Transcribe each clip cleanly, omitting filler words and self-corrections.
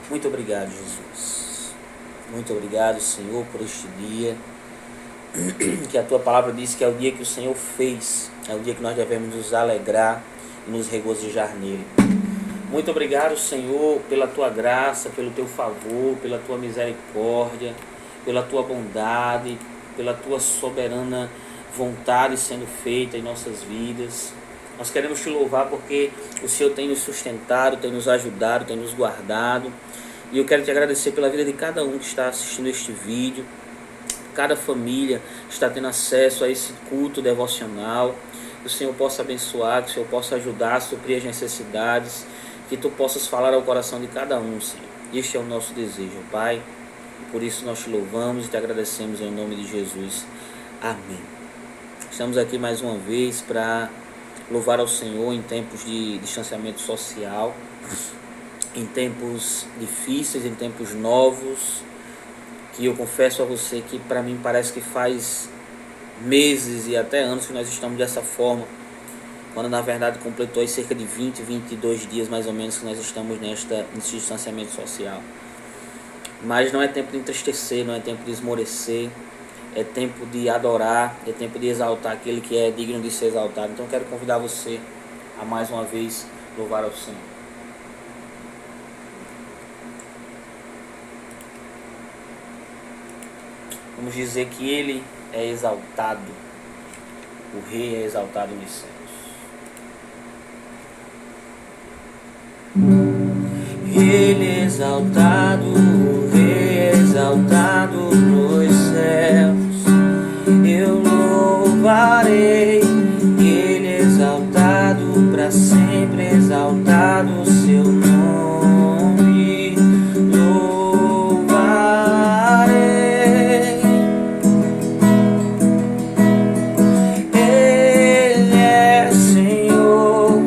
Muito obrigado, Jesus. Muito obrigado, Senhor, por este dia. Que a Tua palavra diz que é o dia que o Senhor fez. É o dia que nós devemos nos alegrar e nos regozijar nele. Muito obrigado, Senhor, pela Tua graça, pelo Teu favor, pela Tua misericórdia, pela Tua bondade, pela Tua soberana vontade sendo feita em nossas vidas. Nós queremos Te louvar porque o Senhor tem nos sustentado, tem nos ajudado, tem nos guardado. E eu quero Te agradecer pela vida de cada um que está assistindo este vídeo. Cada família está tendo acesso a esse culto devocional. Que o Senhor possa abençoar, que o Senhor possa ajudar, suprir as necessidades. Que Tu possas falar ao coração de cada um, Senhor. Este é o nosso desejo, Pai. Por isso nós Te louvamos e Te agradecemos em nome de Jesus. Amém. Estamos aqui mais uma vez para louvar ao Senhor em tempos de distanciamento social, em tempos difíceis, em tempos novos, que eu confesso a você que para mim parece que faz meses e até anos que nós estamos dessa forma, quando na verdade completou aí cerca de 22 dias mais ou menos que nós estamos nesse distanciamento social. Mas não é tempo de entristecer, não é tempo de esmorecer, é tempo de adorar, é tempo de exaltar aquele que é digno de ser exaltado. Então eu quero convidar você a mais uma vez louvar ao Senhor. Vamos dizer que Ele é exaltado, o Rei é exaltado nos céus. Ele é exaltado, o Rei é exaltado nos céus. Eu louvarei, Ele é exaltado, para sempre exaltado o Seu nome. Louvarei, Ele é Senhor,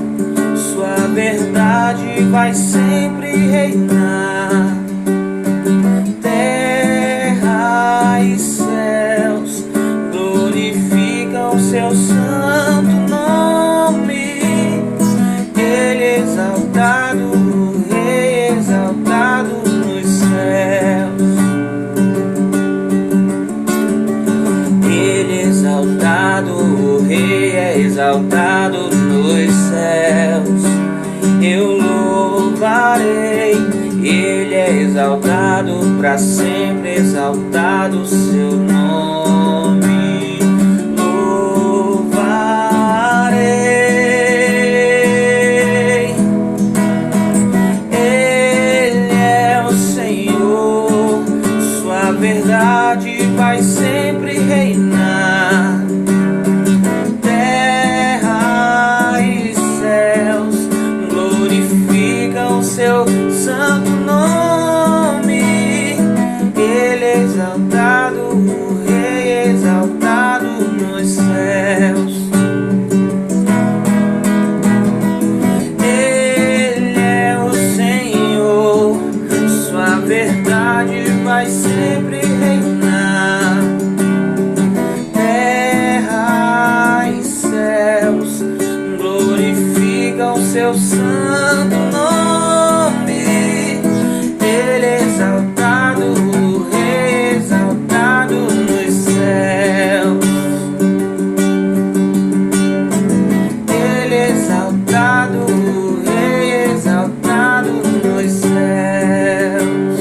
Sua verdade vai sempre reinar. Terra e céus glorificam Seu santo nome. Ele exaltado, para sempre exaltado o seu nome. Louvarei, Ele é o Senhor, sua verdade vai sempre reinar. Terra e céus glorificam seu santo nome. Ele é exaltado, o Rei exaltado nos céus. Ele é o Senhor, sua verdade vai sempre reinar. Terra e céus glorificam seu santo nome. Ele é exaltado, o Rei exaltado nos céus. Ele é exaltado, o Rei exaltado nos céus.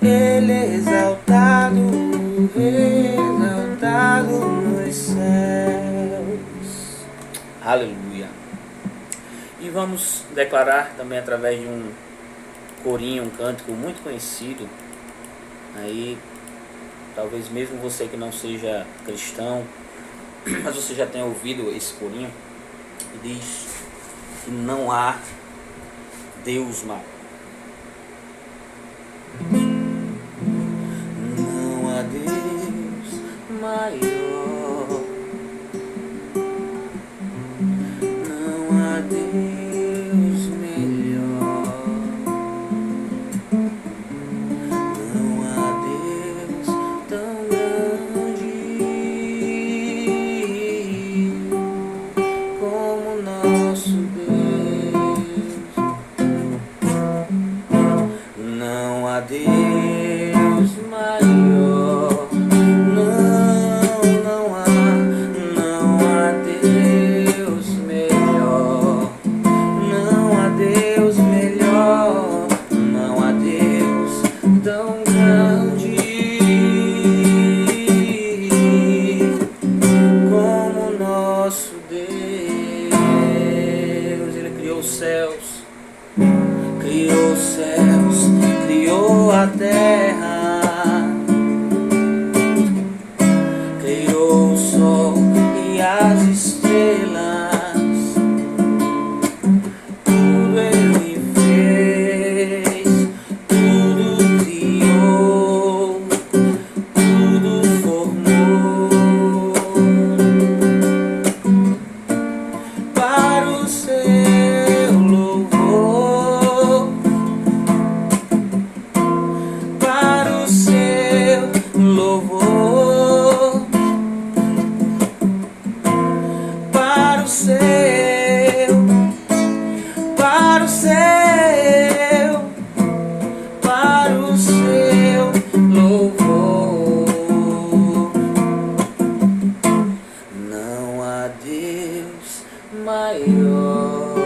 Ele é exaltado, o Rei exaltado nos céus. Aleluia. E vamos declarar também através de um corinho, um cântico muito conhecido. Aí, talvez mesmo você que não seja cristão, mas você já tenha ouvido esse corinho, que diz que não há Deus maior. Não há Deus maior. Não há Deus melhor. Não há Deus tão grande como nosso Deus. Não há Deus maior. Não há Deus melhor. Não há Deus melhor. Não há Deus tão grande como nosso Deus. Ele criou os céus, criou a terra, criou o sol e as estrelas. Tudo Ele fez, tudo criou, tudo formou para o seu louvor, para o seu louvor, para o seu, para o seu, para o seu louvor. Não há Deus maior.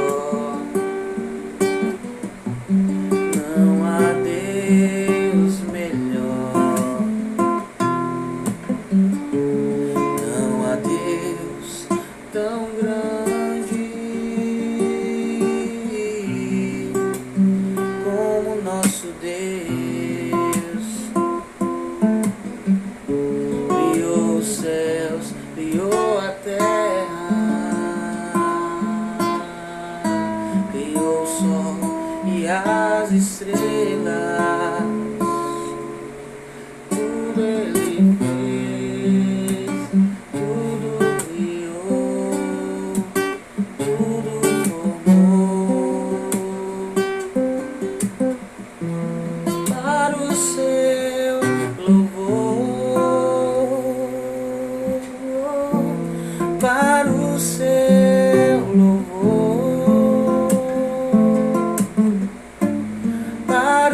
Não há Deus melhor. Não há Deus tão grande como nosso Deus. Criou os céus, criou a terra, criou o sol e as estrelas. Tudo Ele fez, tudo criou, tudo formou para o seu louvor, para o seu louvor, para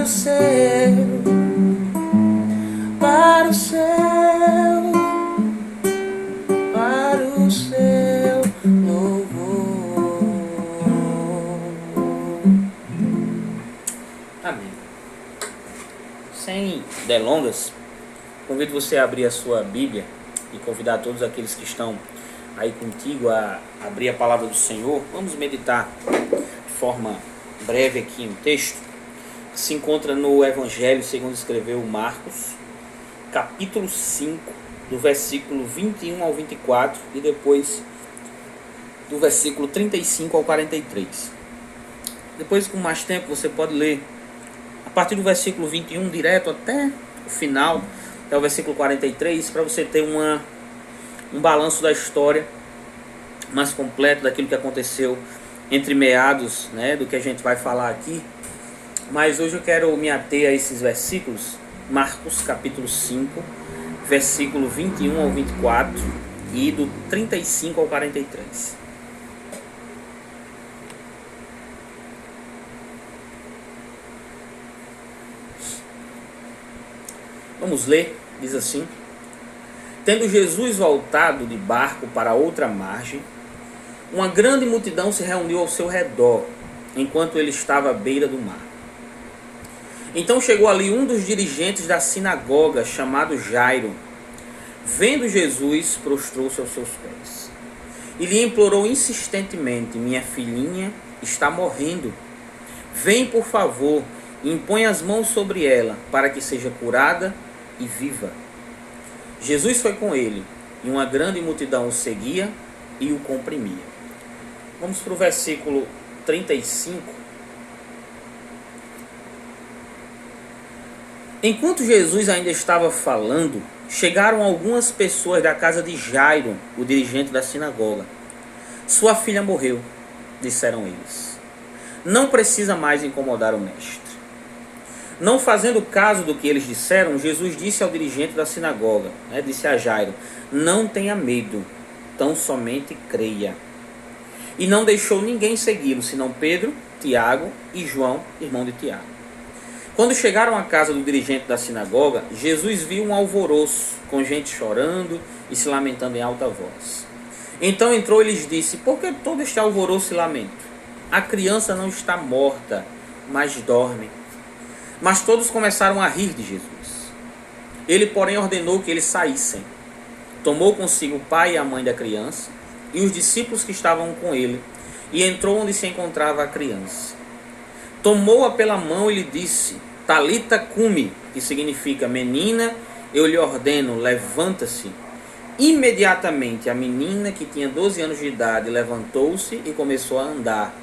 delongas, convido você a abrir a sua Bíblia e convidar todos aqueles que estão aí contigo a abrir a palavra do Senhor. Vamos meditar de forma breve aqui um texto que se encontra no Evangelho segundo escreveu Marcos, capítulo 5, do versículo 21 ao 24 e depois do versículo 35 ao 43. Depois, com mais tempo, você pode ler a partir do versículo 21 direto até o final, até o versículo 43, para você ter um balanço da história mais completo daquilo que aconteceu entre meados, né, do que a gente vai falar aqui. Mas hoje eu quero me ater a esses versículos, Marcos capítulo 5, versículo 21 ao 24 e do 35 ao 43. Vamos ler, diz assim: Tendo Jesus voltado de barco para outra margem, uma grande multidão se reuniu ao seu redor, enquanto ele estava à beira do mar. Então chegou ali um dos dirigentes da sinagoga, chamado Jairo. Vendo Jesus, prostrou-se aos seus pés e lhe implorou insistentemente: Minha filhinha está morrendo. Vem, por favor, e impõe as mãos sobre ela, para que seja curada e viva. Jesus foi com ele, e uma grande multidão o seguia e o comprimia. Vamos para o versículo 35. Enquanto Jesus ainda estava falando, chegaram algumas pessoas da casa de Jairo, o dirigente da sinagoga. Sua filha morreu, disseram eles. Não precisa mais incomodar o mestre. Não fazendo caso do que eles disseram, Jesus disse ao dirigente da sinagoga, disse a Jairo: Não tenha medo, tão somente creia. E não deixou ninguém segui-lo, senão Pedro, Tiago e João, irmão de Tiago. Quando chegaram à casa do dirigente da sinagoga, Jesus viu um alvoroço, com gente chorando e se lamentando em alta voz. Então entrou e lhes disse: Por que todo este alvoroço e lamento? A criança não está morta, mas dorme. Mas todos começaram a rir de Jesus. Ele, porém, ordenou que eles saíssem. Tomou consigo o pai e a mãe da criança e os discípulos que estavam com ele, e entrou onde se encontrava a criança. Tomou-a pela mão e lhe disse: Talita cumi, que significa: Menina, eu lhe ordeno, levanta-se. Imediatamente a menina, que tinha 12 anos de idade, levantou-se e começou a andar,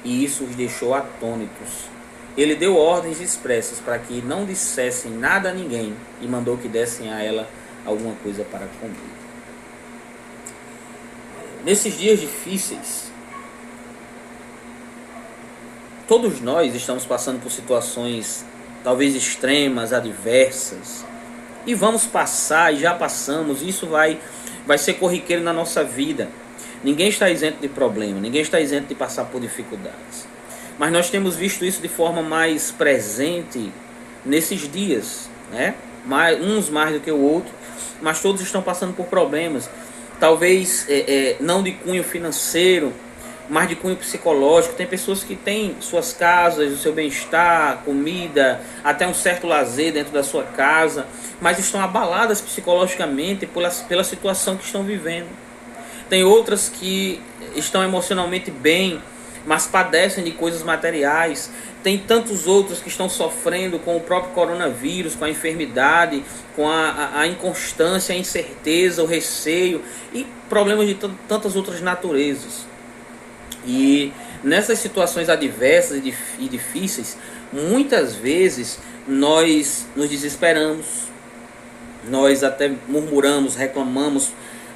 e isso os deixou atônitos. Ele deu ordens expressas para que não dissessem nada a ninguém e mandou que dessem a ela alguma coisa para comer. Nesses dias difíceis, todos nós estamos passando por situações talvez extremas, adversas, e vamos passar, e já passamos. Isso vai ser corriqueiro na nossa vida. Ninguém está isento de problema, ninguém está isento de passar por dificuldades. Mas nós temos visto isso de forma mais presente nesses dias, né? Uns mais do que o outro, mas todos estão passando por problemas. Talvez não de cunho financeiro, mas de cunho psicológico. Tem pessoas que têm suas casas, o seu bem-estar, comida, até um certo lazer dentro da sua casa, mas estão abaladas psicologicamente pela situação que estão vivendo. Tem outras que estão emocionalmente bem, mas padecem de coisas materiais. Tem tantos outros que estão sofrendo com o próprio coronavírus, com a enfermidade, com a inconstância, a incerteza, o receio e problemas de tantas outras naturezas. E nessas situações adversas e difíceis, muitas vezes nós nos desesperamos, nós até murmuramos, reclamamos,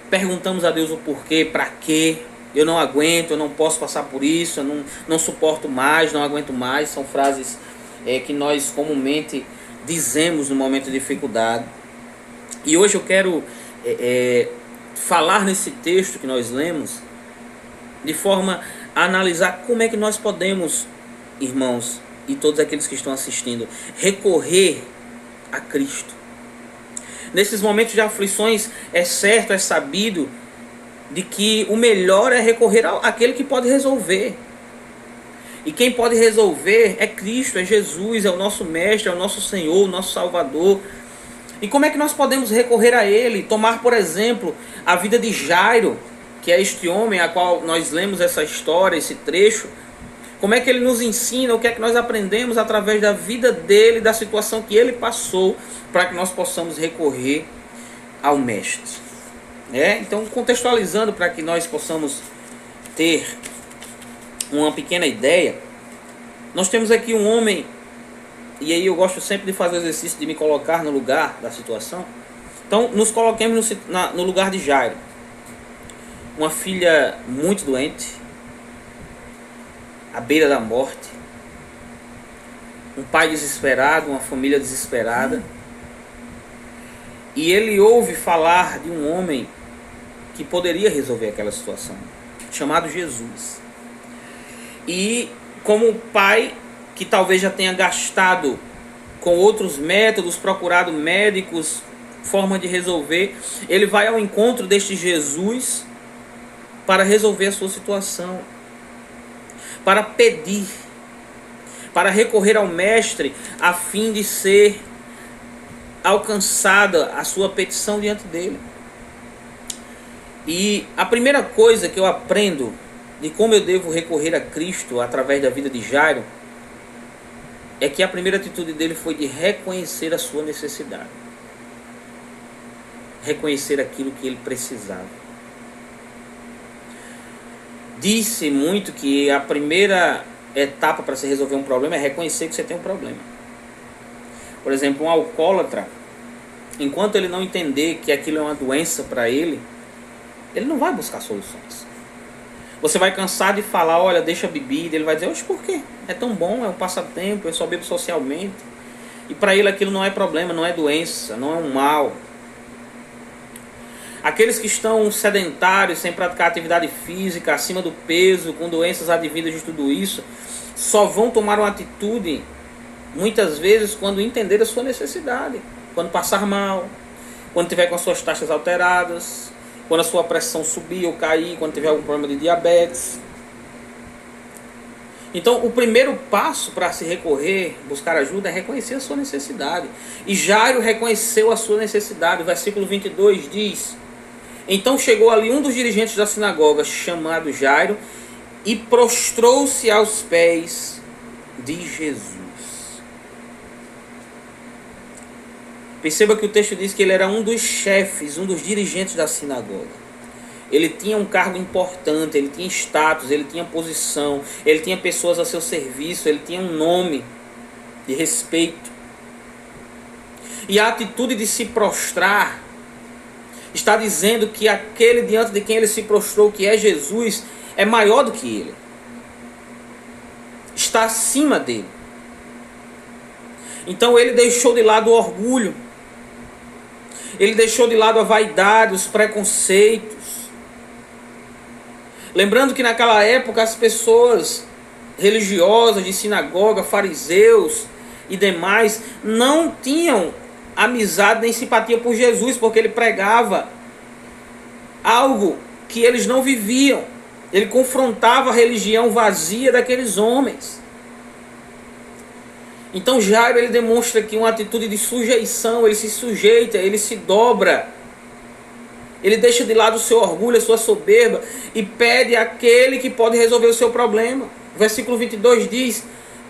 perguntamos a Deus o porquê, para quê. Eu não aguento, eu não posso passar por isso, eu não suporto mais, não aguento mais. São frases que nós comumente dizemos no momento de dificuldade. E hoje eu quero falar nesse texto que nós lemos, de forma a analisar como é que nós podemos, irmãos, e todos aqueles que estão assistindo, recorrer a Cristo. Nesses momentos de aflições, é certo, é sabido, de que o melhor é recorrer àquele que pode resolver. E quem pode resolver é Cristo, é Jesus, é o nosso Mestre, é o nosso Senhor, o nosso Salvador. E como é que nós podemos recorrer a Ele? Tomar, por exemplo, a vida de Jairo, que é este homem a qual nós lemos essa história, esse trecho. Como é que ele nos ensina, o que é que nós aprendemos através da vida dele, da situação que ele passou, para que nós possamos recorrer ao Mestre. Então, contextualizando para que nós possamos ter uma pequena ideia, nós temos aqui um homem, e aí eu gosto sempre de fazer o exercício de me colocar no lugar da situação. Então, nos coloquemos no lugar de Jairo. Uma filha muito doente, à beira da morte, um pai desesperado, uma família desesperada, e ele ouve falar de um homem que poderia resolver aquela situação, chamado Jesus. E como pai que talvez já tenha gastado com outros métodos, procurado médicos, forma de resolver, ele vai ao encontro deste Jesus para resolver a sua situação, para pedir, para recorrer ao Mestre, a fim de ser alcançada a sua petição diante dele. E a primeira coisa que eu aprendo de como eu devo recorrer a Cristo através da vida de Jairo é que a primeira atitude dele foi de reconhecer a sua necessidade, reconhecer aquilo que ele precisava. Disse muito que a primeira etapa para se resolver um problema é reconhecer que você tem um problema. Por exemplo, um alcoólatra, enquanto ele não entender que aquilo é uma doença para ele não vai buscar soluções. Você vai cansar de falar, olha, deixa a bebida, ele vai dizer, oxe, por quê? É tão bom, é um passatempo, eu só bebo socialmente. E para ele aquilo não é problema, não é doença, não é um mal. Aqueles que estão sedentários, sem praticar atividade física, acima do peso, com doenças advindas de tudo isso, só vão tomar uma atitude, muitas vezes, quando entender a sua necessidade. Quando passar mal, quando tiver com as suas taxas alteradas, quando a sua pressão subir ou cair, quando tiver algum problema de diabetes. Então, o primeiro passo para se recorrer, buscar ajuda, é reconhecer a sua necessidade. E Jairo reconheceu a sua necessidade. O versículo 22 diz: então chegou ali um dos dirigentes da sinagoga, chamado Jairo, e prostrou-se aos pés de Jesus. Perceba que o texto diz que ele era um dos chefes, um dos dirigentes da sinagoga. Ele tinha um cargo importante, ele tinha status, ele tinha posição, ele tinha pessoas a seu serviço, ele tinha um nome de respeito. E a atitude de se prostrar está dizendo que aquele diante de quem ele se prostrou, que é Jesus, é maior do que ele. Está acima dele. Então ele deixou de lado o orgulho. Ele deixou de lado a vaidade, os preconceitos. Lembrando que naquela época as pessoas religiosas de sinagoga, fariseus e demais, não tinham amizade nem simpatia por Jesus, porque ele pregava algo que eles não viviam. Ele confrontava a religião vazia daqueles homens. Então Jairo, ele demonstra aqui uma atitude de sujeição, ele se sujeita, ele se dobra. Ele deixa de lado o seu orgulho, a sua soberba e pede àquele que pode resolver o seu problema. O versículo 22 diz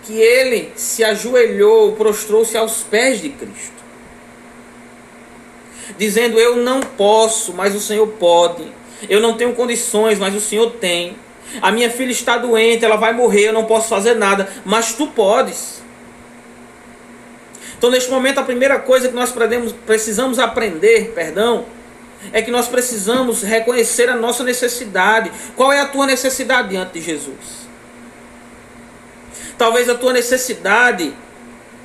que ele se ajoelhou, prostrou-se aos pés de Cristo, dizendo: eu não posso, mas o Senhor pode. Eu não tenho condições, mas o Senhor tem. A minha filha está doente, ela vai morrer, eu não posso fazer nada, mas tu podes. Então, neste momento, a primeira coisa que nós precisamos aprender, é que nós precisamos reconhecer a nossa necessidade. Qual é a tua necessidade diante de Jesus? Talvez a tua necessidade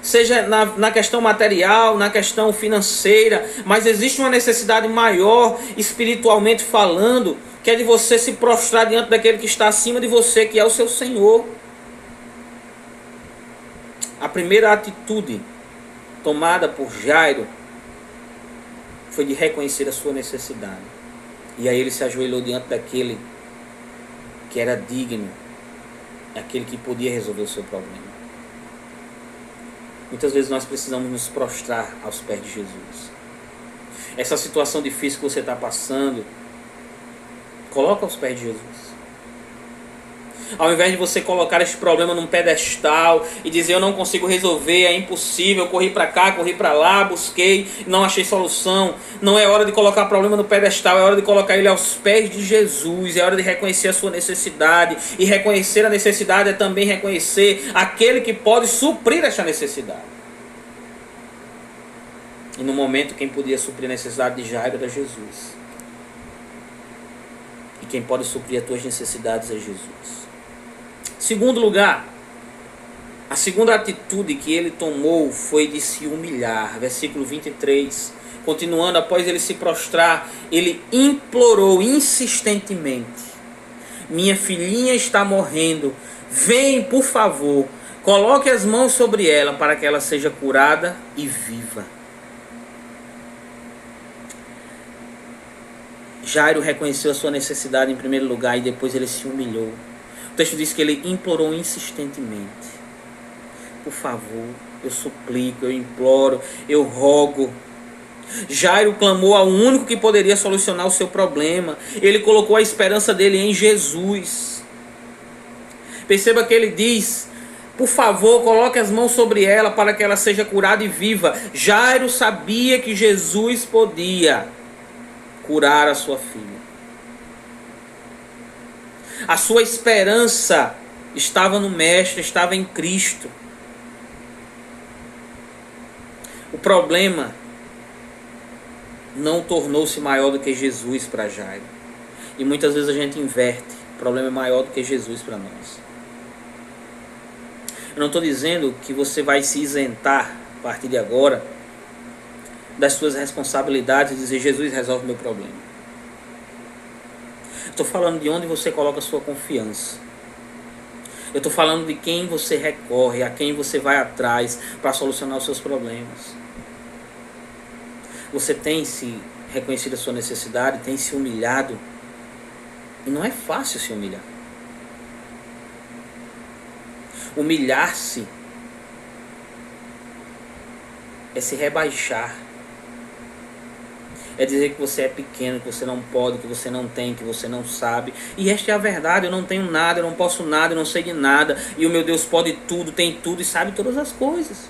seja na questão material, na questão financeira, mas existe uma necessidade maior, espiritualmente falando, que é de você se prostrar diante daquele que está acima de você, que é o seu Senhor. A primeira atitude tomada por Jairo foi de reconhecer a sua necessidade. E aí ele se ajoelhou diante daquele que era digno, aquele que podia resolver o seu problema. Muitas vezes nós precisamos nos prostrar aos pés de Jesus. Essa situação difícil que você está passando, coloca aos pés de Jesus. Ao invés de você colocar esse problema num pedestal e dizer eu não consigo resolver, é impossível, eu corri para cá, corri para lá, busquei, não achei solução. Não é hora de colocar o problema no pedestal, é hora de colocar ele aos pés de Jesus, é hora de reconhecer a sua necessidade. E reconhecer a necessidade é também reconhecer aquele que pode suprir essa necessidade. E no momento quem podia suprir a necessidade de Jairo era Jesus. E quem pode suprir as tuas necessidades é Jesus. Segundo lugar, a segunda atitude que ele tomou foi de se humilhar. Versículo 23. Continuando, após ele se prostrar, ele implorou insistentemente: minha filhinha está morrendo, vem por favor, coloque as mãos sobre ela para que ela seja curada e viva. Jairo reconheceu a sua necessidade em primeiro lugar e depois ele se humilhou. O texto diz que ele implorou insistentemente: por favor, eu suplico, eu imploro, eu rogo. Jairo clamou ao único que poderia solucionar o seu problema. Ele colocou a esperança dele em Jesus. Perceba que ele diz: por favor, coloque as mãos sobre ela para que ela seja curada e viva. Jairo sabia que Jesus podia curar a sua filha. A sua esperança estava no Mestre, estava em Cristo. O problema não tornou-se maior do que Jesus para Jairo. E muitas vezes a gente inverte. O problema é maior do que Jesus para nós. Eu não estou dizendo que você vai se isentar a partir de agora das suas responsabilidades e dizer Jesus resolve meu problema. Estou falando de onde você coloca a sua confiança. Eu estou falando de quem você recorre, a quem você vai atrás para solucionar os seus problemas. Você tem se reconhecido a sua necessidade, tem se humilhado. E não é fácil se humilhar. Humilhar-se é se rebaixar. É dizer que você é pequeno, que você não pode, que você não tem, que você não sabe. E esta é a verdade: eu não tenho nada, eu não posso nada, eu não sei de nada. E o meu Deus pode tudo, tem tudo e sabe todas as coisas.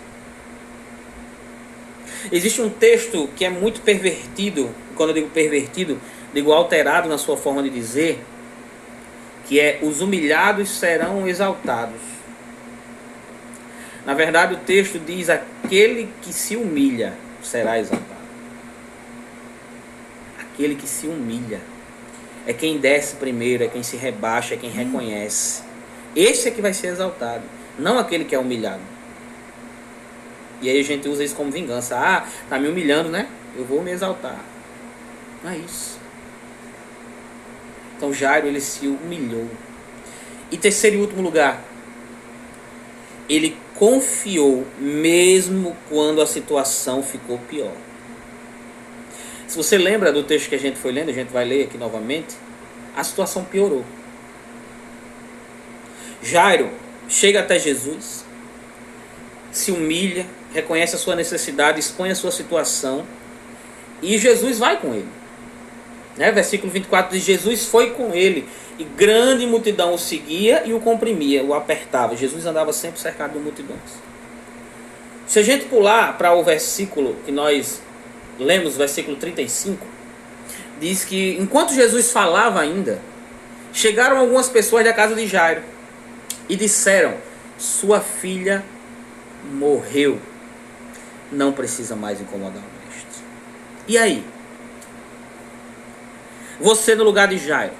Existe um texto que é muito pervertido. Quando eu digo pervertido, digo alterado na sua forma de dizer, que é: os humilhados serão exaltados. Na verdade o texto diz: aquele que se humilha será exaltado. Aquele que se humilha é quem desce primeiro, é quem se rebaixa, é quem reconhece. Esse é que vai ser exaltado, não aquele que é humilhado. E aí a gente usa isso como vingança. Ah, tá me humilhando, né? Eu vou me exaltar. Não é isso. Então Jairo, ele se humilhou. E terceiro e último lugar, ele confiou mesmo quando a situação ficou pior. Se você lembra do texto que a gente foi lendo, a gente vai ler aqui novamente, a situação piorou. Jairo chega até Jesus, se humilha, reconhece a sua necessidade, expõe a sua situação, e Jesus vai com ele. Versículo 24 diz: Jesus foi com ele, e grande multidão o seguia e o comprimia, o apertava. Jesus andava sempre cercado de multidões. Se a gente pular para o versículo que nós lemos, versículo 35, diz que enquanto Jesus falava ainda, chegaram algumas pessoas da casa de Jairo e disseram: sua filha morreu, não precisa mais incomodar o mestre. E aí? Você no lugar de Jairo,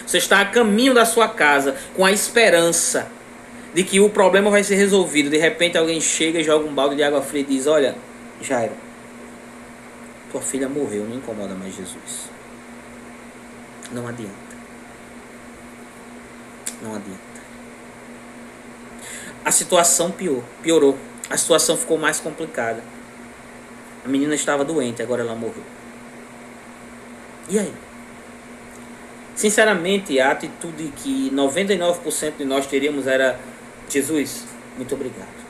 você está a caminho da sua casa com a esperança de que o problema vai ser resolvido. De repente alguém chega e joga um balde de água fria e diz: olha, Jairo, tua filha morreu, não incomoda mais Jesus. Não adianta. Não adianta. A situação piorou. A situação ficou mais complicada. A menina estava doente, agora ela morreu. E aí? Sinceramente, a atitude que 99% de nós teríamos era: Jesus, muito obrigado.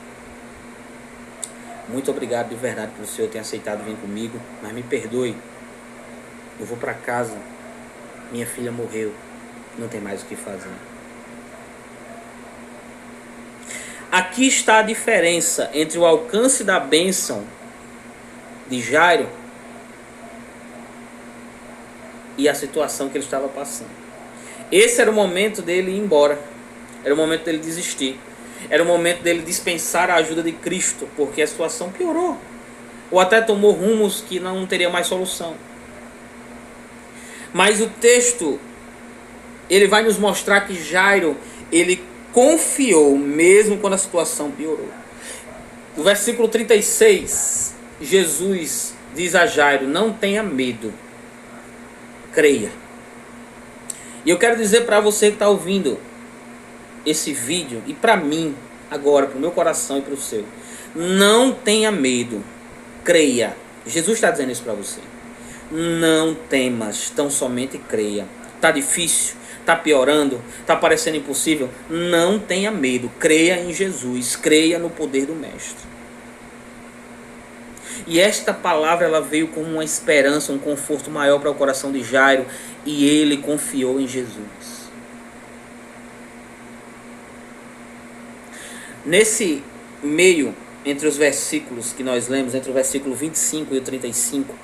Muito obrigado de verdade por o Senhor ter aceitado vir comigo, mas me perdoe. Eu vou para casa, minha filha morreu, não tem mais o que fazer. Aqui está a diferença entre o alcance da bênção de Jairo e a situação que ele estava passando. Esse era o momento dele ir embora. Era o momento dele desistir. Era o momento dele dispensar a ajuda de Cristo, porque a situação piorou. Ou até tomou rumos que não teria mais solução. Mas o texto, ele vai nos mostrar que Jairo, ele confiou mesmo quando a situação piorou. No versículo 36, Jesus diz a Jairo: não tenha medo, creia. E eu quero dizer para você que está ouvindo esse vídeo, e para mim, agora, para o meu coração e para o seu: não tenha medo, creia. Jesus está dizendo isso para você. Não temas, tão somente creia. Está difícil? Está piorando? Está parecendo impossível? Não tenha medo, creia em Jesus, creia no poder do Mestre. E esta palavra, ela veio como uma esperança, um conforto maior para o coração de Jairo, e ele confiou em Jesus. Nesse meio, entre os versículos que nós lemos, entre o versículo 25 e o 35,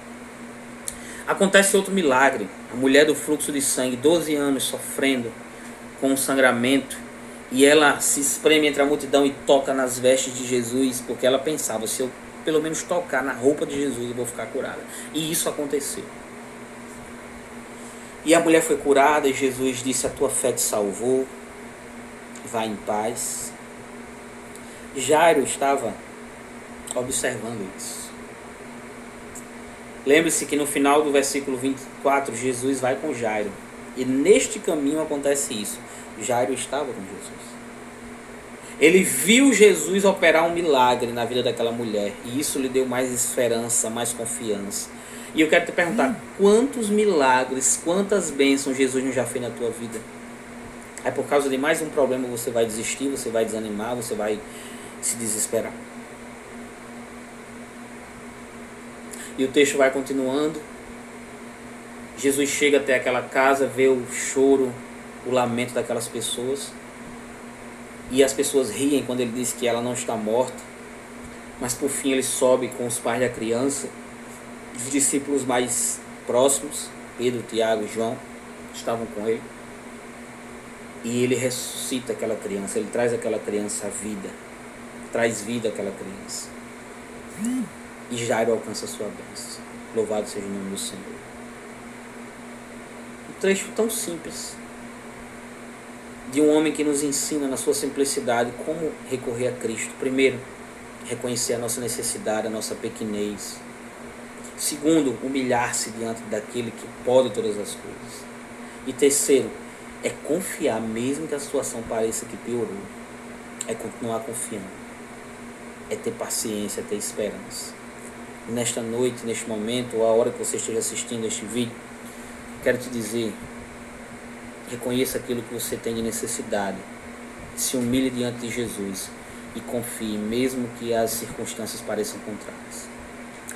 acontece outro milagre. A mulher do fluxo de sangue, 12 anos sofrendo com um sangramento, e ela se espreme entre a multidão e toca nas vestes de Jesus, porque ela pensava: se eu pelo menos tocar na roupa de Jesus, eu vou ficar curada. E isso aconteceu. E a mulher foi curada, e Jesus disse: a tua fé te salvou, vai em paz. Jairo estava observando isso. Lembre-se que no final do versículo 24, Jesus vai com Jairo. E neste caminho acontece isso. Jairo estava com Jesus. Ele viu Jesus operar um milagre na vida daquela mulher. E isso lhe deu mais esperança, mais confiança. E eu quero te perguntar: quantos milagres, quantas bênçãos Jesus não já fez na tua vida? Aí por causa de mais um problema você vai desistir, você vai desanimar, você vai se desesperar. E o texto vai continuando. Jesus chega até aquela casa, vê o choro, o lamento daquelas pessoas. E as pessoas riem quando ele diz que ela não está morta. Mas por fim ele sobe com os pais da criança. Os discípulos mais próximos, Pedro, Tiago e João, estavam com ele. E ele ressuscita aquela criança. Ele traz aquela criança à vida. Traz vida àquela criança. E Jairo alcança a sua bênção. Louvado seja o nome do Senhor. Um trecho tão simples de um homem que nos ensina na sua simplicidade como recorrer a Cristo. Primeiro, reconhecer a nossa necessidade, a nossa pequenez. Segundo, humilhar-se diante daquele que pode todas as coisas. E terceiro, é confiar mesmo que a situação pareça que piorou. É continuar confiando. É ter paciência, é ter esperança. E nesta noite, neste momento, ou a hora que você esteja assistindo este vídeo, quero te dizer: reconheça aquilo que você tem de necessidade. Se humilhe diante de Jesus e confie, mesmo que as circunstâncias pareçam contrárias.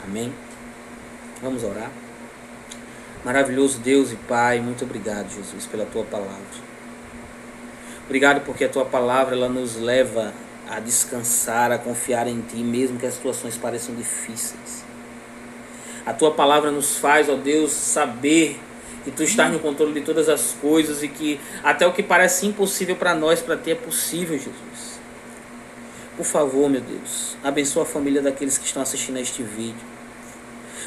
Amém? Vamos orar? Maravilhoso Deus e Pai, muito obrigado, Jesus, pela Tua palavra. Obrigado porque a Tua palavra, ela nos leva a descansar, a confiar em Ti, mesmo que as situações pareçam difíceis. A Tua palavra nos faz, ó Deus, saber que Tu estás no controle de todas as coisas e que até o que parece impossível para nós, para Ti é possível, Jesus. Por favor, meu Deus, abençoa a família daqueles que estão assistindo a este vídeo.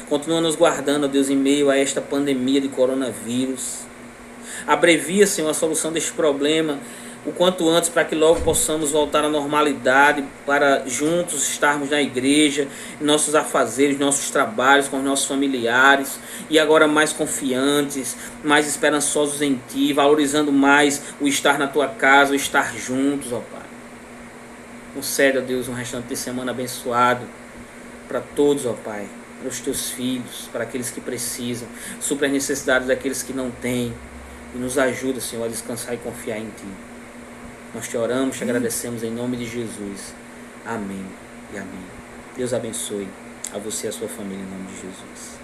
Continua nos guardando, ó Deus, em meio a esta pandemia de coronavírus. Abrevia, Senhor, a solução deste problema o quanto antes, para que logo possamos voltar à normalidade, para juntos estarmos na igreja, em nossos afazeres, nossos trabalhos, com os nossos familiares, e agora mais confiantes, mais esperançosos em Ti, valorizando mais o estar na Tua casa, o estar juntos, ó Pai. Concede, ó Deus, um restante de semana abençoado para todos, ó Pai, para os Teus filhos, para aqueles que precisam, supra as necessidades daqueles que não têm, e nos ajuda, Senhor, a descansar e confiar em Ti. Nós te oramos, te agradecemos em nome de Jesus. Amém e amém. Deus abençoe a você e a sua família em nome de Jesus.